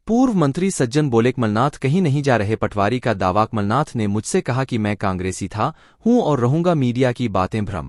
पूर्व मंत्री सज्जन बोले कमलनाथ कहीं नहीं जा रहे, पटवारी का दावा। कमलनाथ ने मुझसे कहा कि मैं कांग्रेसी था, हूं और रहूंगा, मीडिया की बातें भ्रम।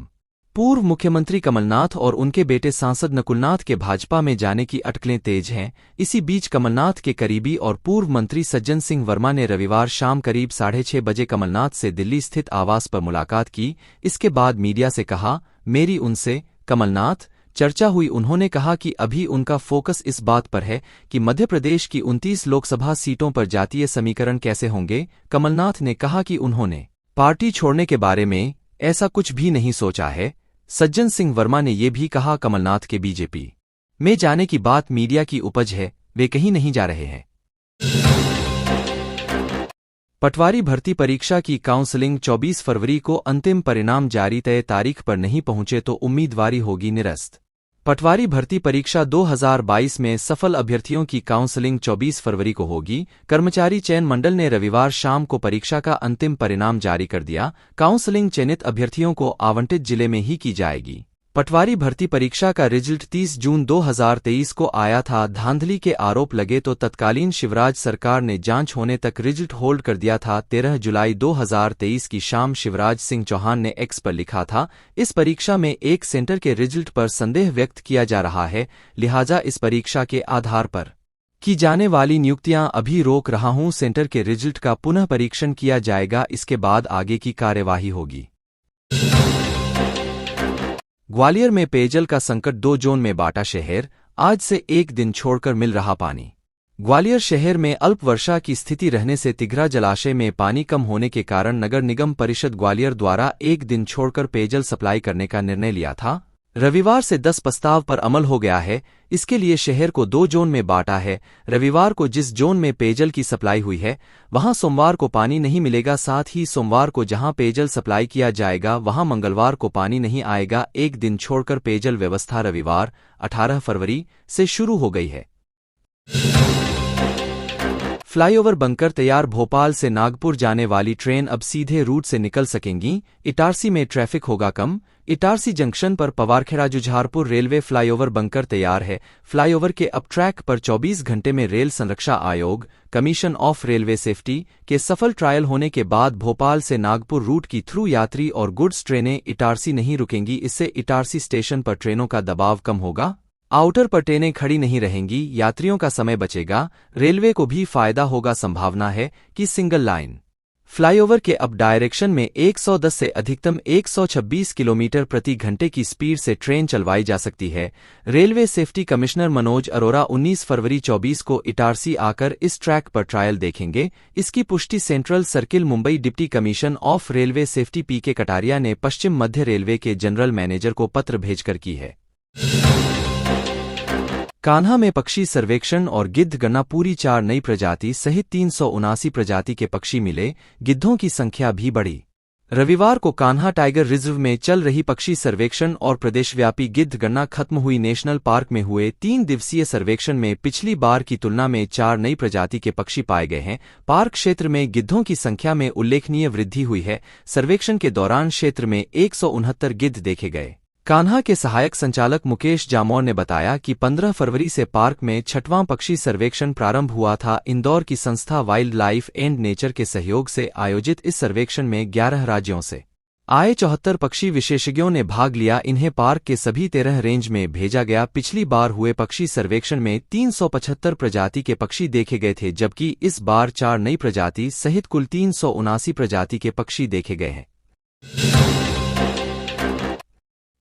पूर्व मुख्यमंत्री कमलनाथ और उनके बेटे सांसद नकुलनाथ के भाजपा में जाने की अटकलें तेज हैं। इसी बीच कमलनाथ के करीबी और पूर्व मंत्री सज्जन सिंह वर्मा ने रविवार शाम करीब 6:30 बजे कमलनाथ से दिल्ली स्थित आवास पर मुलाकात की। इसके बाद मीडिया से कहा, मेरी उनसे कमलनाथ चर्चा हुई। उन्होंने कहा कि अभी उनका फोकस इस बात पर है कि मध्य प्रदेश की 29 लोकसभा सीटों पर जातीय समीकरण कैसे होंगे। कमलनाथ ने कहा कि उन्होंने पार्टी छोड़ने के बारे में ऐसा कुछ भी नहीं सोचा है। सज्जन सिंह वर्मा ने ये भी कहा, कमलनाथ के बीजेपी में जाने की बात मीडिया की उपज है, वे कहीं नहीं जा रहे हैं। पटवारी भर्ती परीक्षा की काउंसलिंग 24 फरवरी को अंतिम परिणाम जारी, तय तारीख पर नहीं पहुंचे तो उम्मीदवारी होगी निरस्त। पटवारी भर्ती परीक्षा 2022 में सफल अभ्यर्थियों की काउंसलिंग 24 फरवरी को होगी। कर्मचारी चयन मंडल ने रविवार शाम को परीक्षा का अंतिम परिणाम जारी कर दिया। काउंसलिंग चयनित अभ्यर्थियों को आवंटित जिले में ही की जाएगी। पटवारी भर्ती परीक्षा का रिजल्ट 30 जून 2023 को आया था। धांधली के आरोप लगे तो तत्कालीन शिवराज सरकार ने जांच होने तक रिजल्ट होल्ड कर दिया था। 13 जुलाई 2023 की शाम शिवराज सिंह चौहान ने एक्स पर लिखा था, इस परीक्षा में एक सेंटर के रिजल्ट पर संदेह व्यक्त किया जा रहा है, लिहाजा इस परीक्षा के आधार पर की जाने वाली नियुक्तियां अभी रोक रहा हूं। सेंटर के रिजल्ट का पुनः परीक्षण किया जाएगा, इसके बाद आगे की कार्यवाही होगी। ग्वालियर में पेयजल का संकट, 2 जोन में बांटा शहर, आज से एक दिन छोड़कर मिल रहा पानी। ग्वालियर शहर में अल्प वर्षा की स्थिति रहने से तिघरा जलाशय में पानी कम होने के कारण नगर निगम परिषद ग्वालियर द्वारा एक दिन छोड़कर पेयजल सप्लाई करने का निर्णय लिया था। रविवार से 10 प्रस्ताव पर अमल हो गया है। इसके लिए शहर को 2 जोन में बांटा है। रविवार को जिस जोन में पेयजल की सप्लाई हुई है वहां सोमवार को पानी नहीं मिलेगा, साथ ही सोमवार को जहां पेयजल सप्लाई किया जाएगा वहां मंगलवार को पानी नहीं आएगा। एक दिन छोड़कर पेयजल व्यवस्था रविवार 18 फरवरी से शुरू हो गई है। फ्लाईओवर बनकर तैयार, भोपाल से नागपुर जाने वाली ट्रेन अब सीधे रूट से निकल सकेंगी। इटारसी में ट्रैफिक होगा कम। इटारसी जंक्शन पर पवारखेड़ा जुझारपुर रेलवे फ्लाईओवर बनकर तैयार है। फ्लाईओवर के अब ट्रैक पर 24 घंटे में रेल संरक्षा आयोग, कमीशन ऑफ रेलवे सेफ्टी के सफल ट्रायल होने के बाद भोपाल से नागपुर रूट की थ्रू यात्री और गुड्स ट्रेनें इटारसी नहीं रुकेंगी। इससे इटारसी स्टेशन पर ट्रेनों का दबाव कम होगा। आउटर पर ट्रेनें खड़ी नहीं रहेंगी, यात्रियों का समय बचेगा, रेलवे को भी फायदा होगा। संभावना है कि सिंगल लाइन फ्लाईओवर के अप डायरेक्शन में 110 से अधिकतम 126 किलोमीटर प्रति घंटे की स्पीड से ट्रेन चलवाई जा सकती है। Railway safety commissioner Manoj Arora 19 फरवरी 24 को इटारसी आकर इस ट्रैक पर ट्रायल देखेंगे। इसकी पुष्टि central circle Mumbai deputy commission of railway safety PK Kataria ने पश्चिम मध्य रेलवे के जनरल मैनेजर को पत्र भेजकर की है। कान्हा में पक्षी सर्वेक्षण और गिद्ध गणना पूरी, 4 नई प्रजाति सहित 379 प्रजाति के पक्षी मिले, गिद्धों की संख्या भी बढ़ी। रविवार को कान्हा टाइगर रिजर्व में चल रही पक्षी सर्वेक्षण और प्रदेशव्यापी गिद्ध गणना खत्म हुई। नेशनल पार्क में हुए 3 दिवसीय सर्वेक्षण में पिछली बार की तुलना में 4 नई प्रजाति के पक्षी पाए गए हैं। पार्क क्षेत्र में गिद्धों की संख्या में उल्लेखनीय वृद्धि हुई है। सर्वेक्षण के दौरान क्षेत्र में 169 गिद्ध देखे गए। कान्हा के सहायक संचालक मुकेश जामौर ने बताया कि 15 फरवरी से पार्क में 6वां पक्षी सर्वेक्षण प्रारंभ हुआ था। इंदौर की संस्था वाइल्ड लाइफ एंड नेचर के सहयोग से आयोजित इस सर्वेक्षण में 11 राज्यों से आए 74 पक्षी विशेषज्ञों ने भाग लिया। इन्हें पार्क के सभी 13 रेंज में भेजा गया। पिछली बार हुए पक्षी सर्वेक्षण में 375 प्रजाति के पक्षी देखे गए थे, जबकि इस बार 4 नई प्रजाति सहित कुल 379 प्रजाति के पक्षी देखे गए हैं।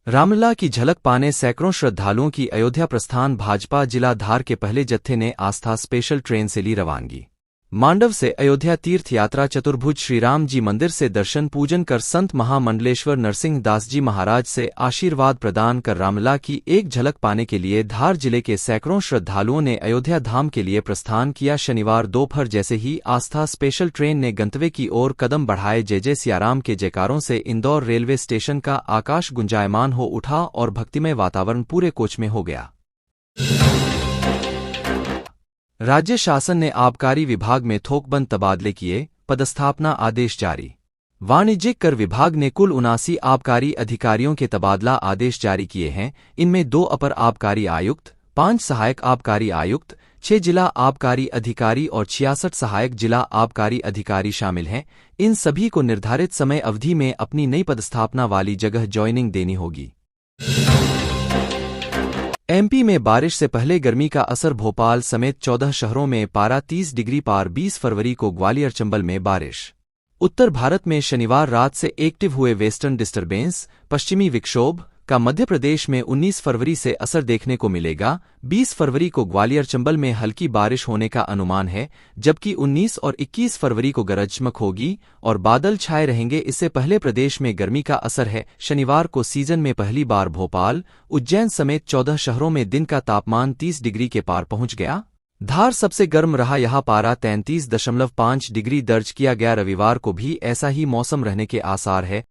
रामलला की झलक पाने सैकड़ों श्रद्धालुओं की अयोध्या प्रस्थान, भाजपा जिला धार के पहले जत्थे ने आस्था स्पेशल ट्रेन से ली रवानगी। मांडव से अयोध्या तीर्थ यात्रा चतुर्भुज श्रीराम जी मंदिर से दर्शन पूजन कर संत महामंडलेश्वर नरसिंह दास जी महाराज से आशीर्वाद प्रदान कर रामलला की एक झलक पाने के लिए धार जिले के सैकड़ों श्रद्धालुओं ने अयोध्या धाम के लिए प्रस्थान किया। शनिवार दोपहर जैसे ही आस्था स्पेशल ट्रेन ने गंतव्य की ओर कदम बढ़ाए, जय जय सियाराम के जयकारों से इंदौर रेलवे स्टेशन का आकाश गुंजायमान हो उठा और भक्तिमय वातावरण पूरे कोच में हो गया। राज्य शासन ने आबकारी विभाग में थोकबंद तबादले किए, पदस्थापना आदेश जारी। वाणिज्यिक कर विभाग ने कुल 79 आबकारी अधिकारियों के तबादला आदेश जारी किए हैं। इनमें 2 अपर आबकारी आयुक्त, 5 सहायक आबकारी आयुक्त, 6 जिला आबकारी अधिकारी और 66 सहायक जिला आबकारी अधिकारी शामिल हैं। इन सभी को निर्धारित समय अवधि में अपनी नई पदस्थापना वाली जगह ज्वाइनिंग देनी होगी। एमपी में बारिश से पहले गर्मी का असर, भोपाल समेत 14 शहरों में पारा 30 डिग्री पार। 20 फरवरी को ग्वालियर चंबल में बारिश। उत्तर भारत में शनिवार रात से एक्टिव हुए वेस्टर्न डिस्टर्बेंस पश्चिमी विक्षोभ का मध्य प्रदेश में 19 फरवरी से असर देखने को मिलेगा। 20 फरवरी को ग्वालियर चंबल में हल्की बारिश होने का अनुमान है, जबकि 19 और 21 फरवरी को गरज चमक होगी और बादल छाए रहेंगे। इससे पहले प्रदेश में गर्मी का असर है। शनिवार को सीजन में पहली बार भोपाल, उज्जैन समेत 14 शहरों में दिन का तापमान 30 डिग्री के पार पहुंच गया। धार सबसे गर्म रहा, यहां पारा 33.5 डिग्री दर्ज किया गया। रविवार को भी ऐसा ही मौसम रहने के आसार है।